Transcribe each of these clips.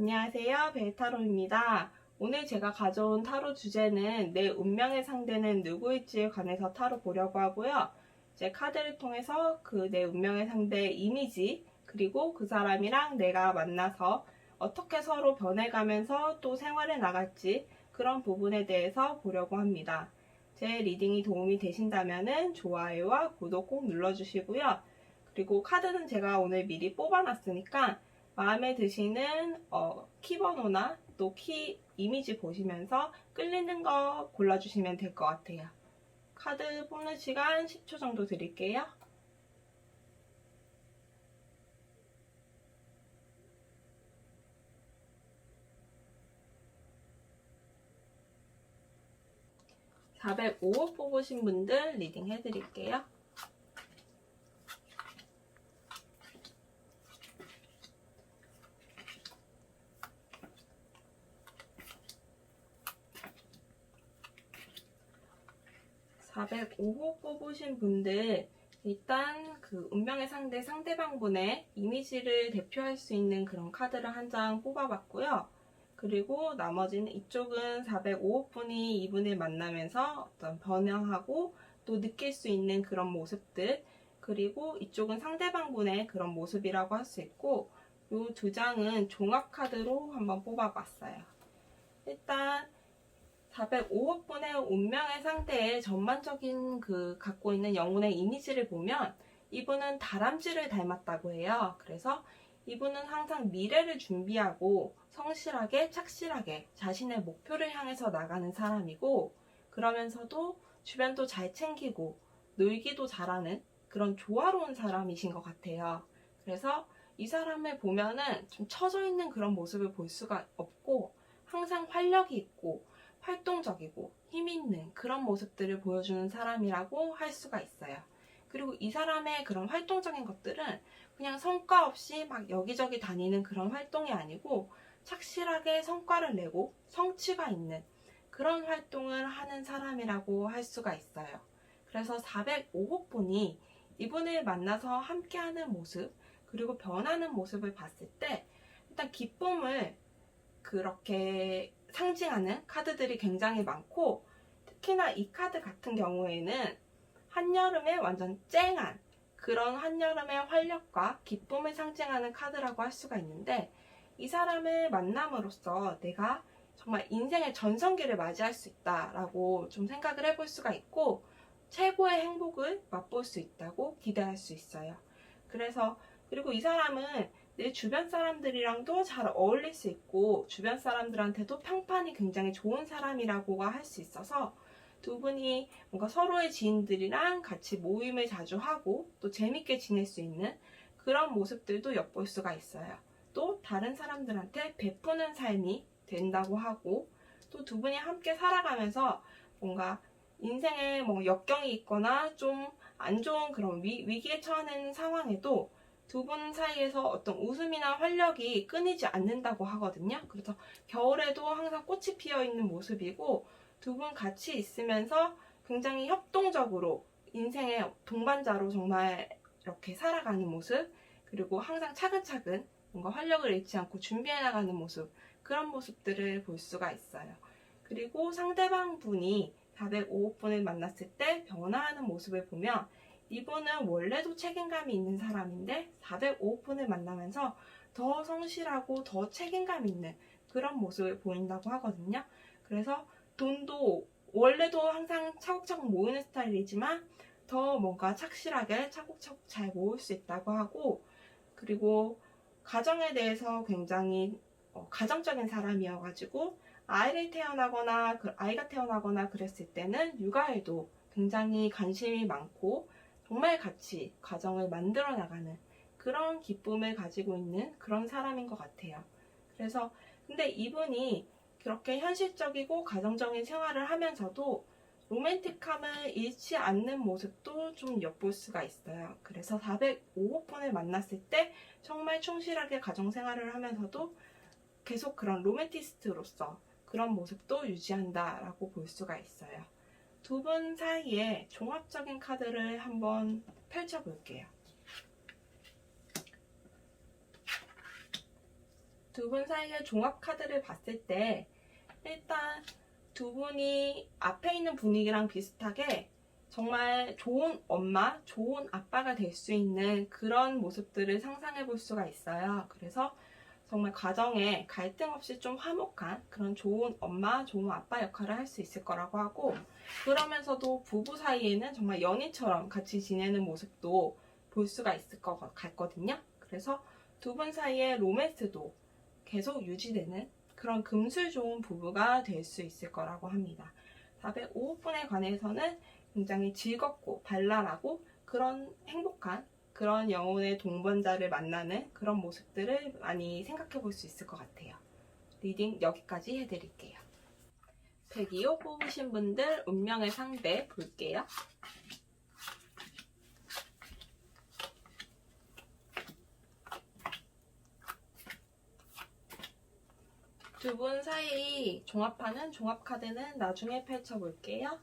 안녕하세요. 벨타로입니다. 오늘 제가 가져온 타로 주제는 내 운명의 상대는 누구일지에 관해서 타로 보려고 하고요. 이제 카드를 통해서 그 내 운명의 상대의 이미지, 그리고 그 사람이랑 내가 만나서 어떻게 서로 변해가면서 또 생활해 나갈지 그런 부분에 대해서 보려고 합니다. 제 리딩이 도움이 되신다면 좋아요와 구독 꼭 눌러주시고요. 그리고 카드는 제가 오늘 미리 뽑아놨으니까 마음에 드시는 키번호나 또 키 이미지 보시면서 끌리는 거 골라주시면 될 것 같아요. 카드 뽑는 시간 10초 정도 드릴게요. (405호) 뽑으신 분들 리딩 해드릴게요. (405호) 뽑으신 분들 일단 그 운명의 상대방분의 이미지를 대표할 수 있는 그런 카드를 한 장 뽑아봤고요. 그리고 나머지는 이쪽은 405호분이 이분을 만나면서 어떤 변형하고 또 느낄 수 있는 그런 모습들, 그리고 이쪽은 상대방분의 그런 모습이라고 할 수 있고, 이 두 장은 종합카드로 한번 뽑아봤어요. 일단 405호분의 운명의 상대의 전반적인 그 갖고 있는 영혼의 이미지를 보면 이분은 다람쥐를 닮았다고 해요. 그래서 이분은 항상 미래를 준비하고 성실하게 착실하게 자신의 목표를 향해서 나가는 사람이고, 그러면서도 주변도 잘 챙기고 놀기도 잘하는 그런 조화로운 사람이신 것 같아요. 그래서 이 사람을 보면은 좀 처져 있는 그런 모습을 볼 수가 없고, 항상 활력이 있고 활동적이고 힘있는 그런 모습들을 보여주는 사람이라고 할 수가 있어요. 그리고 이 사람의 그런 활동적인 것들은 그냥 성과 없이 막 여기저기 다니는 그런 활동이 아니고 착실하게 성과를 내고 성취가 있는 그런 활동을 하는 사람이라고 할 수가 있어요. 그래서 405호분이 이분을 만나서 함께하는 모습, 그리고 변하는 모습을 봤을 때 일단 기쁨을 그렇게 상징하는 카드들이 굉장히 많고, 특히나 이 카드 같은 경우에는 한여름에 완전 쨍한 그런 한여름의 활력과 기쁨을 상징하는 카드라고 할 수가 있는데, 이 사람을 만남으로써 내가 정말 인생의 전성기를 맞이할 수 있다라고 좀 생각을 해볼 수가 있고, 최고의 행복을 맛볼 수 있다고 기대할 수 있어요. 그리고 이 사람은 내 주변 사람들이랑도 잘 어울릴 수 있고 주변 사람들한테도 평판이 굉장히 좋은 사람이라고 할 수 있어서 두 분이 뭔가 서로의 지인들이랑 같이 모임을 자주 하고 또 재밌게 지낼 수 있는 그런 모습들도 엿볼 수가 있어요. 또 다른 사람들한테 베푸는 삶이 된다고 하고, 또 두 분이 함께 살아가면서 뭔가 인생에 뭐 역경이 있거나 좀 안 좋은 그런 위기에 처하는 상황에도 두 분 사이에서 어떤 웃음이나 활력이 끊이지 않는다고 하거든요. 그래서 겨울에도 항상 꽃이 피어 있는 모습이고, 두 분 같이 있으면서 굉장히 협동적으로 인생의 동반자로 정말 이렇게 살아가는 모습, 그리고 항상 차근차근 뭔가 활력을 잃지 않고 준비해 나가는 모습, 그런 모습들을 볼 수가 있어요. 그리고 상대방 분이 405호분을 만났을 때 변화하는 모습을 보면 이분은 원래도 책임감이 있는 사람인데 405호분을 만나면서 더 성실하고 더 책임감 있는 그런 모습을 보인다고 하거든요. 그래서 돈도 원래도 항상 차곡차곡 모으는 스타일이지만 더 뭔가 착실하게 차곡차곡 잘 모을 수 있다고 하고, 그리고 가정에 대해서 굉장히 가정적인 사람이어가지고 아이가 태어나거나 그랬을 때는 육아에도 굉장히 관심이 많고 정말 같이 가정을 만들어 나가는 그런 기쁨을 가지고 있는 그런 사람인 것 같아요. 그래서 근데 이분이 그렇게 현실적이고 가정적인 생활을 하면서도 로맨틱함을 잃지 않는 모습도 좀 엿볼 수가 있어요. 그래서 405호분을 만났을 때 정말 충실하게 가정생활을 하면서도 계속 그런 로맨티스트로서 그런 모습도 유지한다라고 볼 수가 있어요. 두 분 사이에 종합적인 카드를 한번 펼쳐볼게요. 두 분 사이의 종합 카드를 봤을 때 일단 두 분이 앞에 있는 분위기랑 비슷하게 정말 좋은 엄마, 좋은 아빠가 될 수 있는 그런 모습들을 상상해 볼 수가 있어요. 그래서 정말 가정에 갈등 없이 좀 화목한 그런 좋은 엄마, 좋은 아빠 역할을 할 수 있을 거라고 하고, 그러면서도 부부 사이에는 정말 연인처럼 같이 지내는 모습도 볼 수가 있을 것 같거든요. 그래서 두 분 사이의 로맨스도 계속 유지되는 그런 금술 좋은 부부가 될 수 있을 거라고 합니다. 405호분에 관해서는 굉장히 즐겁고 발랄하고 그런 행복한 그런 영혼의 동반자를 만나는 그런 모습들을 많이 생각해 볼 수 있을 것 같아요. 리딩 여기까지 해드릴게요. 102호 뽑으신 분들 운명의 상대 볼게요. 두 분 사이 종합하는 종합카드는 나중에 펼쳐볼게요.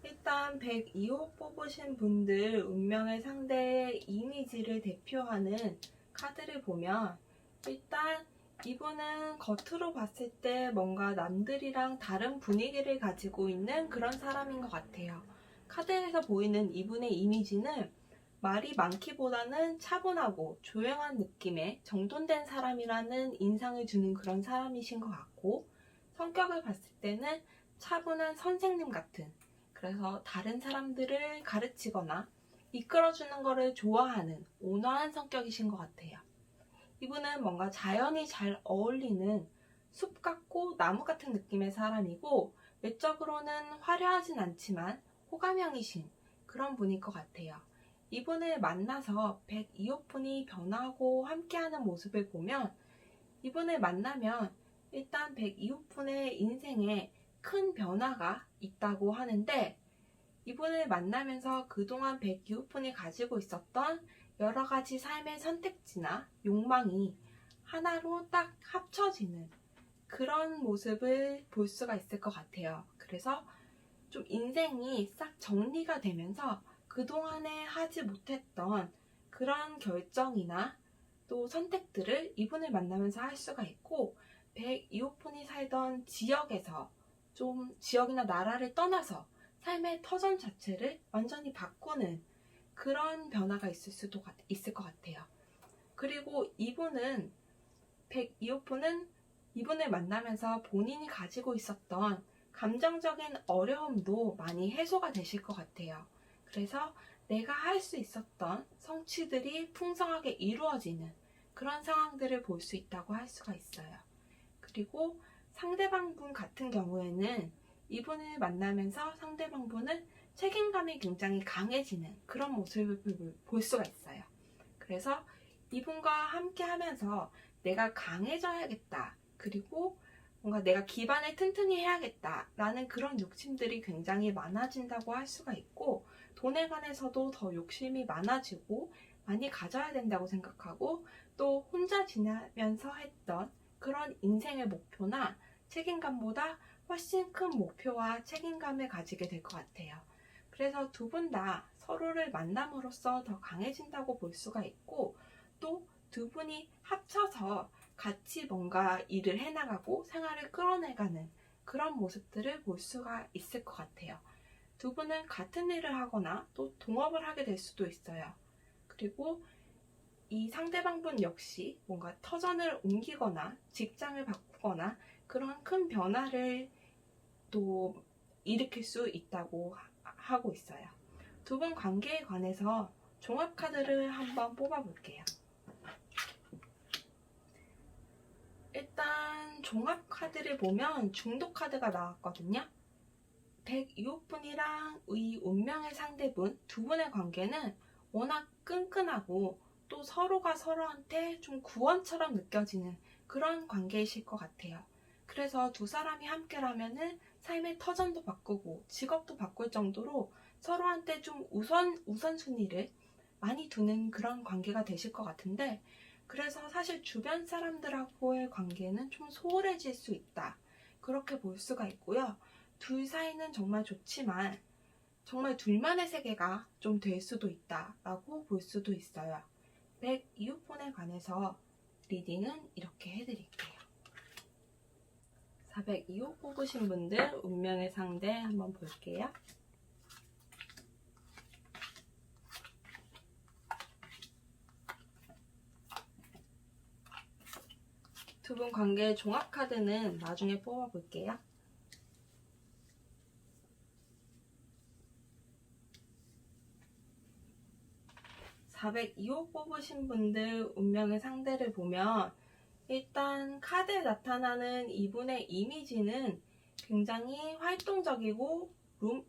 일단 102호 뽑으신 분들 운명의 상대의 이미지를 대표하는 카드를 보면 일단 이분은 겉으로 봤을 때 뭔가 남들이랑 다른 분위기를 가지고 있는 그런 사람인 것 같아요. 카드에서 보이는 이분의 이미지는 말이 많기보다는 차분하고 조용한 느낌의 정돈된 사람이라는 인상을 주는 그런 사람이신 것 같고, 성격을 봤을 때는 차분한 선생님 같은, 그래서 다른 사람들을 가르치거나 이끌어주는 것을 좋아하는 온화한 성격이신 것 같아요. 이분은 뭔가 자연이 잘 어울리는 숲 같고 나무 같은 느낌의 사람이고, 외적으로는 화려하진 않지만 호감형이신 그런 분일 것 같아요. 이분을 만나서 102호분이 변하고 함께하는 모습을 보면, 이분을 만나면 일단 102호분의 인생에 큰 변화가 있다고 하는데, 이분을 만나면서 그동안 102호분이 가지고 있었던 여러 가지 삶의 선택지나 욕망이 하나로 딱 합쳐지는 그런 모습을 볼 수가 있을 것 같아요. 그래서 좀 인생이 싹 정리가 되면서 그동안에 하지 못했던 그런 결정이나 또 선택들을 이분을 만나면서 할 수가 있고, 102호분이 살던 지역에서 좀 지역이나 나라를 떠나서 삶의 터전 자체를 완전히 바꾸는 그런 변화가 있을 것 같아요. 그리고 이분은 102호분은 이분을 만나면서 본인이 가지고 있었던 감정적인 어려움도 많이 해소가 되실 것 같아요. 그래서 내가 할 수 있었던 성취들이 풍성하게 이루어지는 그런 상황들을 볼 수 있다고 할 수가 있어요. 그리고 상대방분 같은 경우에는 이분을 만나면서 상대방분은 책임감이 굉장히 강해지는 그런 모습을 볼 수가 있어요. 그래서 이분과 함께 하면서 내가 강해져야겠다, 그리고 뭔가 내가 기반을 튼튼히 해야겠다 라는 그런 욕심들이 굉장히 많아진다고 할 수가 있고, 돈에 관해서도 더 욕심이 많아지고 많이 가져야 된다고 생각하고, 또 혼자 지내면서 했던 그런 인생의 목표나 책임감보다 훨씬 큰 목표와 책임감을 가지게 될 것 같아요. 그래서 두 분 다 서로를 만남으로써 더 강해진다고 볼 수가 있고, 또 두 분이 합쳐서 같이 뭔가 일을 해나가고 생활을 끌어내가는 그런 모습들을 볼 수가 있을 것 같아요. 두 분은 같은 일을 하거나 또 동업을 하게 될 수도 있어요. 그리고 이 상대방분 역시 뭔가 터전을 옮기거나 직장을 바꾸거나 그런 큰 변화를 또 일으킬 수 있다고 하고 있어요. 두 분 관계에 관해서 종합카드를 한번 뽑아볼게요. 일단 종합카드를 보면 중독카드가 나왔거든요. 102호분이랑 이 운명의 상대분 두 분의 관계는 워낙 끈끈하고 또 서로가 서로한테 좀 구원처럼 느껴지는 그런 관계이실 것 같아요. 그래서 두 사람이 함께라면은 삶의 터전도 바꾸고 직업도 바꿀 정도로 서로한테 좀 우선순위를 많이 두는 그런 관계가 되실 것 같은데, 그래서 사실 주변 사람들하고의 관계는 좀 소홀해질 수 있다, 그렇게 볼 수가 있고요. 둘 사이는 정말 좋지만 정말 둘만의 세계가 좀 될 수도 있다라고 볼 수도 있어요. 102호폰에 관해서 리딩은 이렇게 해드릴게요. 402호 뽑으신 분들 운명의 상대 한번 볼게요. 두 분 관계 종합 카드는 나중에 뽑아볼게요. 402호 뽑으신 분들 운명의 상대를 보면 일단 카드에 나타나는 이분의 이미지는 굉장히 활동적이고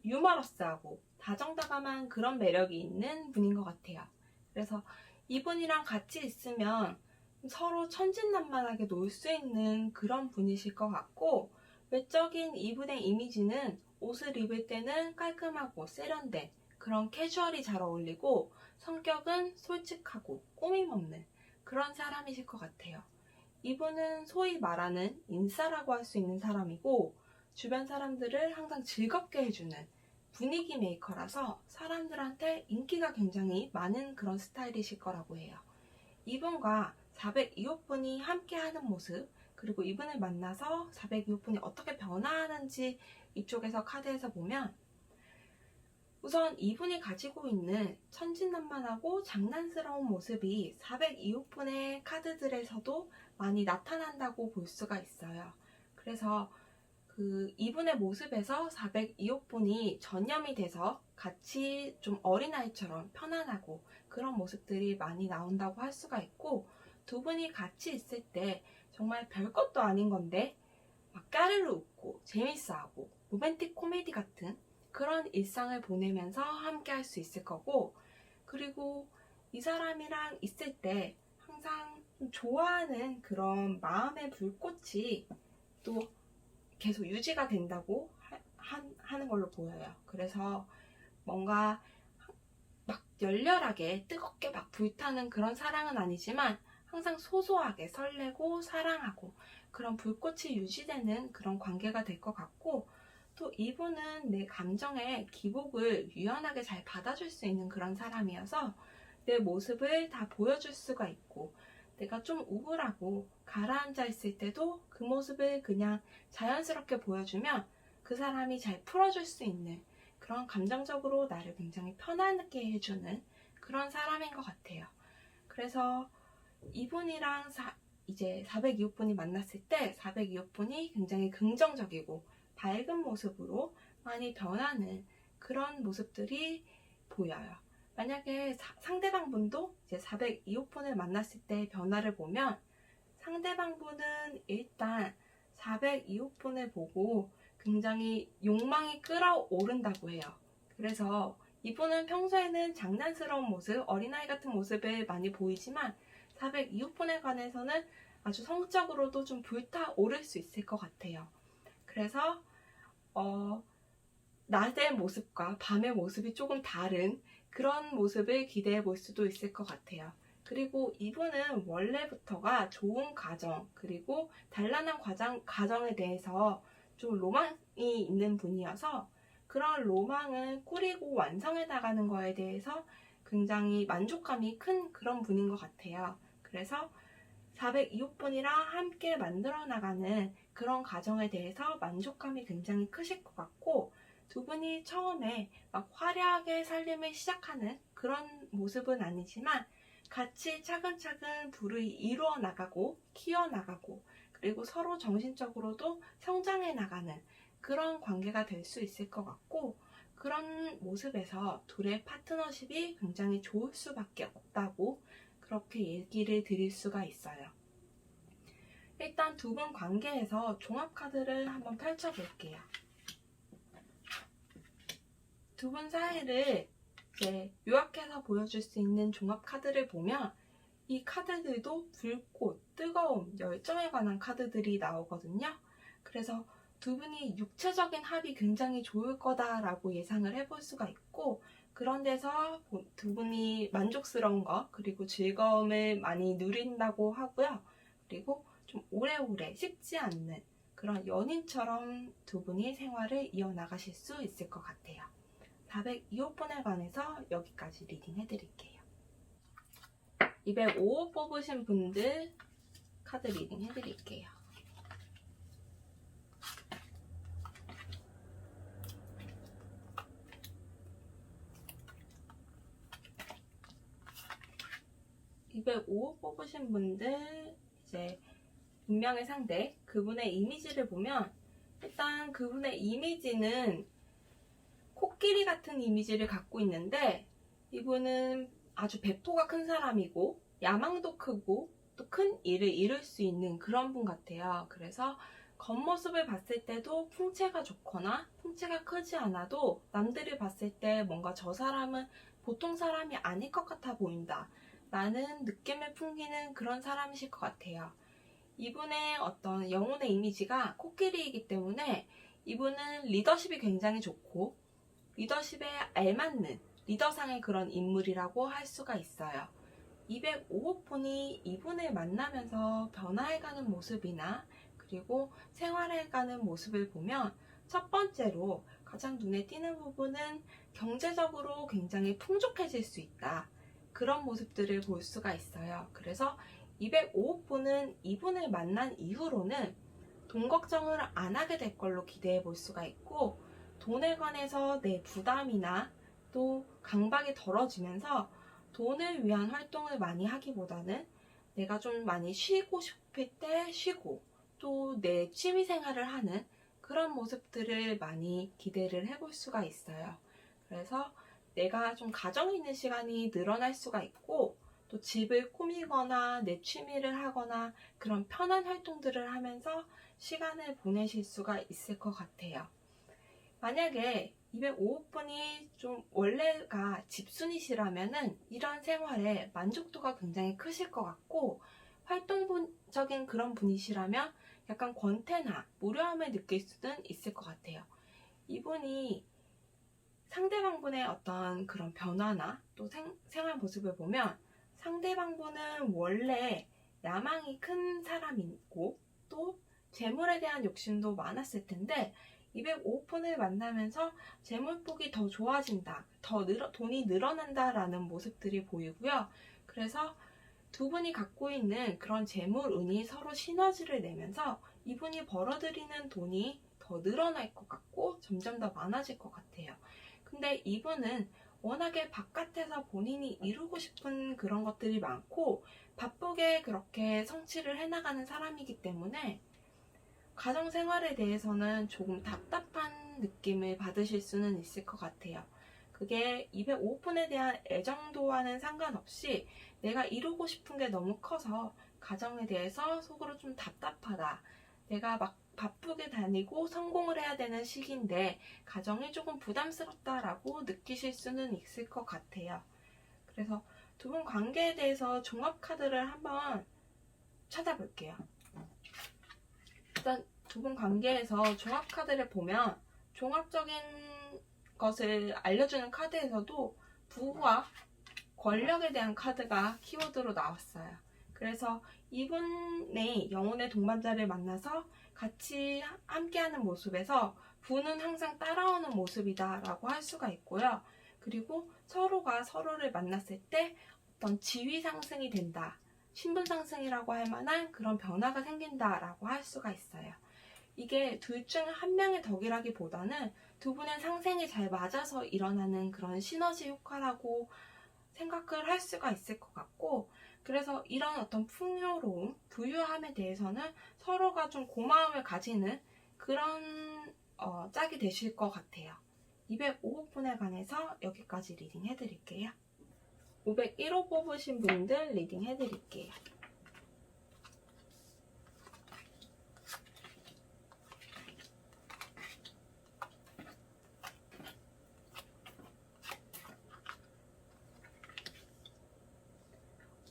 유머러스하고 다정다감한 그런 매력이 있는 분인 것 같아요. 그래서 이분이랑 같이 있으면 서로 천진난만하게 놀 수 있는 그런 분이실 것 같고, 외적인 이분의 이미지는 옷을 입을 때는 깔끔하고 세련된 그런 캐주얼이 잘 어울리고, 성격은 솔직하고 꾸밈 없는 그런 사람이실 것 같아요. 이분은 소위 말하는 인싸라고 할 수 있는 사람이고, 주변 사람들을 항상 즐겁게 해주는 분위기 메이커라서 사람들한테 인기가 굉장히 많은 그런 스타일이실 거라고 해요. 이분과 402호분이 함께하는 모습, 그리고 이분을 만나서 402호분이 어떻게 변화하는지 이쪽에서 카드에서 보면, 우선 이분이 가지고 있는 천진난만하고 장난스러운 모습이 402호분의 카드들에서도 많이 나타난다고 볼 수가 있어요. 그래서 이분의 모습에서 402호분이 전염이 돼서 같이 좀 어린아이처럼 편안하고 그런 모습들이 많이 나온다고 할 수가 있고, 두 분이 같이 있을 때 정말 별것도 아닌 건데 막 까르르 웃고 재밌어하고 로맨틱 코미디 같은 그런 일상을 보내면서 함께 할 수 있을 거고, 그리고 이 사람이랑 있을 때 항상 좋아하는 그런 마음의 불꽃이 또 계속 유지가 된다고 하는 걸로 보여요. 그래서 뭔가 막 열렬하게 뜨겁게 막 불타는 그런 사랑은 아니지만 항상 소소하게 설레고 사랑하고 그런 불꽃이 유지되는 그런 관계가 될 것 같고, 또 이분은 내 감정의 기복을 유연하게 잘 받아줄 수 있는 그런 사람이어서 내 모습을 다 보여줄 수가 있고, 내가 좀 우울하고 가라앉아 있을 때도 그 모습을 그냥 자연스럽게 보여주면 그 사람이 잘 풀어줄 수 있는 그런, 감정적으로 나를 굉장히 편안하게 해주는 그런 사람인 것 같아요. 그래서 이분이랑 이제 402호분이 만났을 때 402호분이 굉장히 긍정적이고 밝은 모습으로 많이 변하는 그런 모습들이 보여요. 만약에 상대방 분도 이제 402호분을 만났을 때 변화를 보면, 상대방 분은 일단 402호분을 보고 굉장히 욕망이 끓어오른다고 해요. 그래서 이분은 평소에는 장난스러운 모습, 어린아이 같은 모습을 많이 보이지만 402호분에 관해서는 아주 성적으로도 좀 불타오를 수 있을 것 같아요. 그래서 낮의 모습과 밤의 모습이 조금 다른 그런 모습을 기대해 볼 수도 있을 것 같아요. 그리고 이분은 원래부터가 좋은 가정, 그리고 단란한 가정에 대해서 좀 로망이 있는 분이어서 그런 로망을 꾸리고 완성해 나가는 거에 대해서 굉장히 만족감이 큰 그런 분인 것 같아요. 그래서 402호분이랑 함께 만들어 나가는 그런 가정에 대해서 만족감이 굉장히 크실 것 같고, 두 분이 처음에 막 화려하게 살림을 시작하는 그런 모습은 아니지만 같이 차근차근 부를 이루어 나가고 키워 나가고, 그리고 서로 정신적으로도 성장해 나가는 그런 관계가 될 수 있을 것 같고, 그런 모습에서 둘의 파트너십이 굉장히 좋을 수밖에 없다고 그렇게 얘기를 드릴 수가 있어요. 일단 두 분 관계에서 종합 카드를 한번 펼쳐볼게요. 두 분 사이를 이제 요약해서 보여줄 수 있는 종합 카드를 보면, 이 카드들도 불꽃, 뜨거움, 열정에 관한 카드들이 나오거든요. 그래서 두 분이 육체적인 합이 굉장히 좋을 거다라고 예상을 해볼 수가 있고, 그런 데서 두 분이 만족스러운 거, 그리고 즐거움을 많이 누린다고 하고요. 그리고 좀 오래오래 식지 않는 그런 연인처럼 두 분이 생활을 이어나가실 수 있을 것 같아요. 402호분에 관해서 여기까지 리딩 해드릴게요. 205호 뽑으신 분들 카드 리딩 해드릴게요. (205) 뽑으신 분들, 이제 운명의 상대, 그분의 이미지를 보면 일단 그분의 이미지는 코끼리 같은 이미지를 갖고 있는데, 이분은 아주 배포가 큰 사람이고 야망도 크고 또 큰 일을 이룰 수 있는 그런 분 같아요. 그래서 겉모습을 봤을 때도 풍채가 좋거나 풍채가 크지 않아도 남들이 봤을 때 뭔가 저 사람은 보통 사람이 아닐 것 같아 보인다 라는 느낌을 풍기는 그런 사람이실 것 같아요. 이분의 어떤 영혼의 이미지가 코끼리이기 때문에 이분은 리더십이 굉장히 좋고 리더십에 알맞는 리더상의 그런 인물이라고 할 수가 있어요. 205호폰이 이분을 만나면서 변화해가는 모습이나 그리고 생활해가는 모습을 보면 첫 번째로 가장 눈에 띄는 부분은 경제적으로 굉장히 풍족해질 수 있다. 그런 모습들을 볼 수가 있어요. 그래서 205호폰은 이분을 만난 이후로는 돈 걱정을 안 하게 될 걸로 기대해 볼 수가 있고, 돈에 관해서 내 부담이나 또 강박이 덜어지면서 돈을 위한 활동을 많이 하기보다는 내가 좀 많이 쉬고 싶을 때 쉬고 또 내 취미 생활을 하는 그런 모습들을 많이 기대를 해볼 수가 있어요. 그래서 내가 좀 가정 있는 시간이 늘어날 수가 있고, 또 집을 꾸미거나 내 취미를 하거나 그런 편한 활동들을 하면서 시간을 보내실 수가 있을 것 같아요. 만약에 205호분이 좀 원래가 집순이시라면은 이런 생활에 만족도가 굉장히 크실 것 같고, 활동적인 그런 분이시라면 약간 권태나 무료함을 느낄 수는 있을 것 같아요. 이분이 상대방분의 어떤 그런 변화나 또 생활 모습을 보면 상대방분은 원래 야망이 큰 사람이고 또 재물에 대한 욕심도 많았을 텐데 205호폰을 만나면서 재물복이 더 좋아진다, 돈이 늘어난다라는 모습들이 보이고요. 그래서 두 분이 갖고 있는 그런 재물운이 서로 시너지를 내면서 이분이 벌어들이는 돈이 더 늘어날 것 같고 점점 더 많아질 것 같아요. 근데 이분은 워낙에 바깥에서 본인이 이루고 싶은 그런 것들이 많고 바쁘게 그렇게 성취를 해나가는 사람이기 때문에 가정생활에 대해서는 조금 답답한 느낌을 받으실 수는 있을 것 같아요. 그게 205호폰에 대한 애정도와는 상관없이 내가 이루고 싶은 게 너무 커서 가정에 대해서 속으로 좀 답답하다. 내가 막 바쁘게 다니고 성공을 해야 되는 시기인데 가정이 조금 부담스럽다라고 느끼실 수는 있을 것 같아요. 그래서 두 분 관계에 대해서 종합카드를 한번 찾아볼게요. 일단 두 분 관계에서 종합카드를 보면 종합적인 것을 알려주는 카드에서도 부와 권력에 대한 카드가 키워드로 나왔어요. 그래서 이분의 영혼의 동반자를 만나서 같이 함께하는 모습에서 부는 항상 따라오는 모습이다 라고 할 수가 있고요. 그리고 서로가 서로를 만났을 때 어떤 지위 상승이 된다, 신분 상승이라고 할 만한 그런 변화가 생긴다라고 할 수가 있어요. 이게 둘 중 한 명의 덕이라기보다는 두 분의 상생이 잘 맞아서 일어나는 그런 시너지 효과라고 생각을 할 수가 있을 것 같고, 그래서 이런 어떤 풍요로움, 부유함에 대해서는 서로가 좀 고마움을 가지는 그런 짝이 되실 것 같아요. 205호분에 관해서 여기까지 리딩 해드릴게요. 501호 뽑으신 분들 리딩 해드릴게요.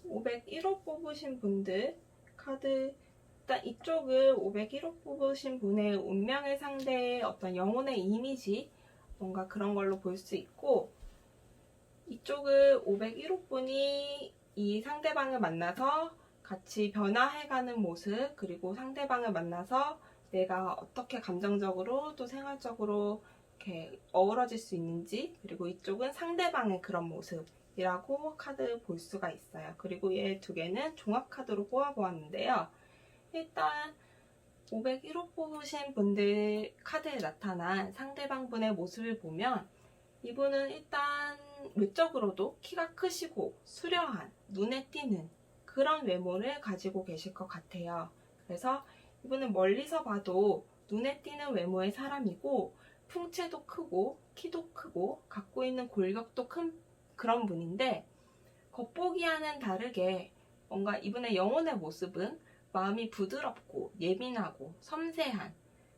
(501호) 뽑으신 분들 카드, 일단 이쪽을 501호 뽑으신 분의 운명의 상대의 어떤 영혼의 이미지, 뭔가 그런 걸로 볼 수 있고, 이쪽을 501호 분이 이 상대방을 만나서 같이 변화해가는 모습, 그리고 상대방을 만나서 내가 어떻게 감정적으로 또 생활적으로 이렇게 어우러질 수 있는지, 그리고 이쪽은 상대방의 그런 모습이라고 카드 볼 수가 있어요. 그리고 얘 두 개는 종합카드로 뽑아보았는데요. 일단 501호 뽑으신 분들 카드에 나타난 상대방분의 모습을 보면 이분은 일단 외적으로도 키가 크시고 수려한, 눈에 띄는 그런 외모를 가지고 계실 것 같아요. 그래서 이분은 멀리서 봐도 눈에 띄는 외모의 사람이고 풍채도 크고 키도 크고 갖고 있는 골격도 큰 그런 분인데, 겉보기와는 다르게 뭔가 이분의 영혼의 모습은 마음이 부드럽고 예민하고 섬세한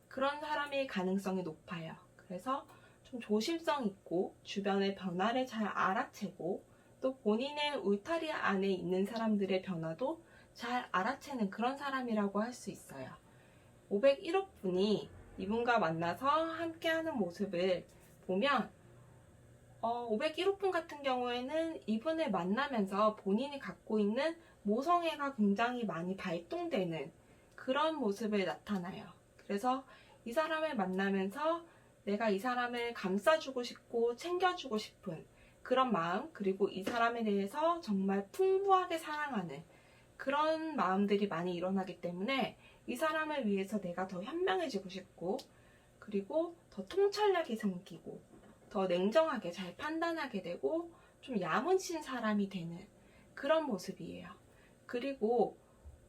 그런 사람일 가능성이 높아요. 그래서 좀 조심성 있고 주변의 변화를 잘 알아채고 또 본인의 울타리 안에 있는 사람들의 변화도 잘 알아채는 그런 사람이라고 할 수 있어요. 501호 분이 이분과 만나서 함께하는 모습을 보면 501호 분 같은 경우에는 이분을 만나면서 본인이 갖고 있는 모성애가 굉장히 많이 발동되는 그런 모습을 나타나요. 그래서 이 사람을 만나면서 내가 이 사람을 감싸주고 싶고 챙겨주고 싶은 그런 마음, 그리고 이 사람에 대해서 정말 풍부하게 사랑하는 그런 마음들이 많이 일어나기 때문에 이 사람을 위해서 내가 더 현명해지고 싶고, 그리고 더 통찰력이 생기고 더 냉정하게 잘 판단하게 되고 좀 야무진 사람이 되는 그런 모습이에요. 그리고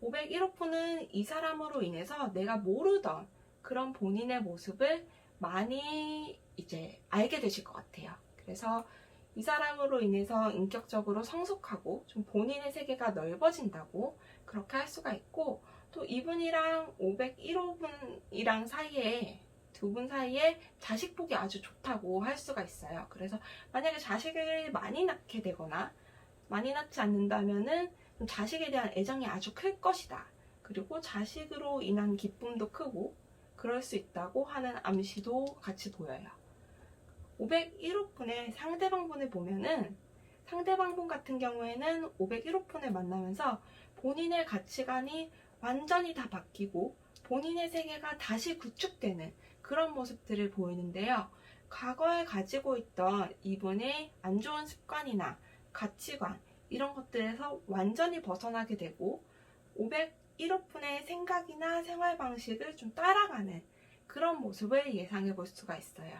501호프는 이 사람으로 인해서 내가 모르던 그런 본인의 모습을 많이 이제 알게 되실 것 같아요. 그래서 이 사람으로 인해서 인격적으로 성숙하고 좀 본인의 세계가 넓어진다고 그렇게 할 수가 있고, 또 이분이랑 501호분이랑 사이에 두 분 사이에 자식 복이 아주 좋다고 할 수가 있어요. 그래서 만약에 자식을 많이 낳게 되거나 많이 낳지 않는다면은 자식에 대한 애정이 아주 클 것이다. 그리고 자식으로 인한 기쁨도 크고 그럴 수 있다고 하는 암시도 같이 보여요. 501호분의 상대방분을 보면은 상대방분 같은 경우에는 501호분을 만나면서 본인의 가치관이 완전히 다 바뀌고 본인의 세계가 다시 구축되는 그런 모습들을 보이는데요. 과거에 가지고 있던 이분의 안 좋은 습관이나 가치관 이런 것들에서 완전히 벗어나게 되고 501호분의 생각이나 생활 방식을 좀 따라가는 그런 모습을 예상해 볼 수가 있어요.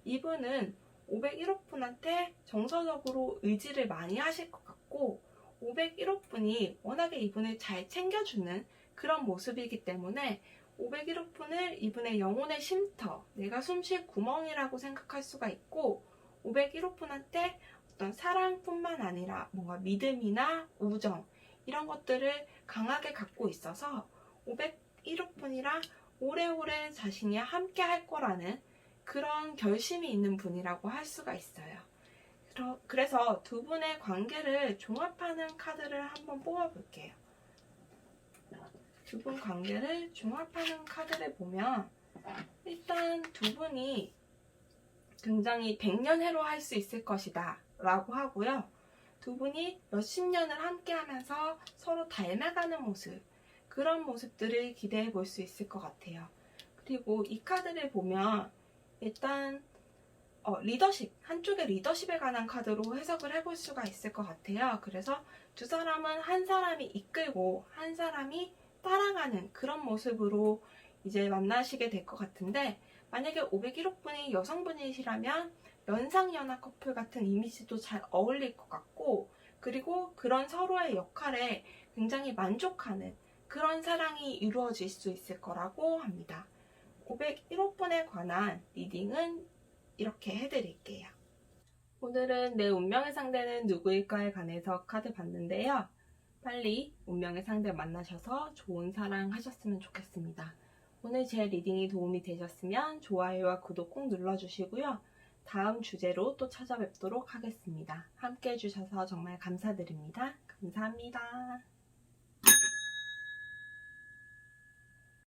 이분은 501호분한테 정서적으로 의지를 많이 하실 것 같고 501호분이 워낙에 이분을 잘 챙겨주는 그런 모습이기 때문에 501호분을 이분의 영혼의 쉼터, 내가 숨쉴 구멍이라고 생각할 수가 있고 501호분한테 어떤 사랑뿐만 아니라 뭔가 믿음이나 우정 이런 것들을 강하게 갖고 있어서 501호분이랑 오래오래 자신이 함께 할 거라는 그런 결심이 있는 분이라고 할 수가 있어요. 그래서 두 분의 관계를 종합하는 카드를 한번 뽑아볼게요. 두 분 관계를 종합하는 카드를 보면 일단 두 분이 굉장히 백년해로 할 수 있을 것이다 라고 하고요. 두 분이 몇십 년을 함께 하면서 서로 닮아가는 모습, 그런 모습들을 기대해 볼 수 있을 것 같아요. 그리고 이 카드를 보면 일단 리더십, 한쪽의 리더십에 관한 카드로 해석을 해볼 수가 있을 것 같아요. 그래서 두 사람은 한 사람이 이끌고 한 사람이 따라가는 그런 모습으로 이제 만나시게 될 것 같은데, 만약에 501호분이 여성분이시라면 연상연하 커플 같은 이미지도 잘 어울릴 것 같고, 그리고 그런 서로의 역할에 굉장히 만족하는 그런 사랑이 이루어질 수 있을 거라고 합니다. 501호분에 관한 리딩은 이렇게 해드릴게요. 오늘은 내 운명의 상대는 누구일까에 관해서 카드 봤는데요. 빨리 운명의 상대 만나셔서 좋은 사랑 하셨으면 좋겠습니다. 오늘 제 리딩이 도움이 되셨으면 좋아요와 구독 꼭 눌러주시고요. 다음 주제로 또 찾아뵙도록 하겠습니다. 함께 해주셔서 정말 감사드립니다. 감사합니다.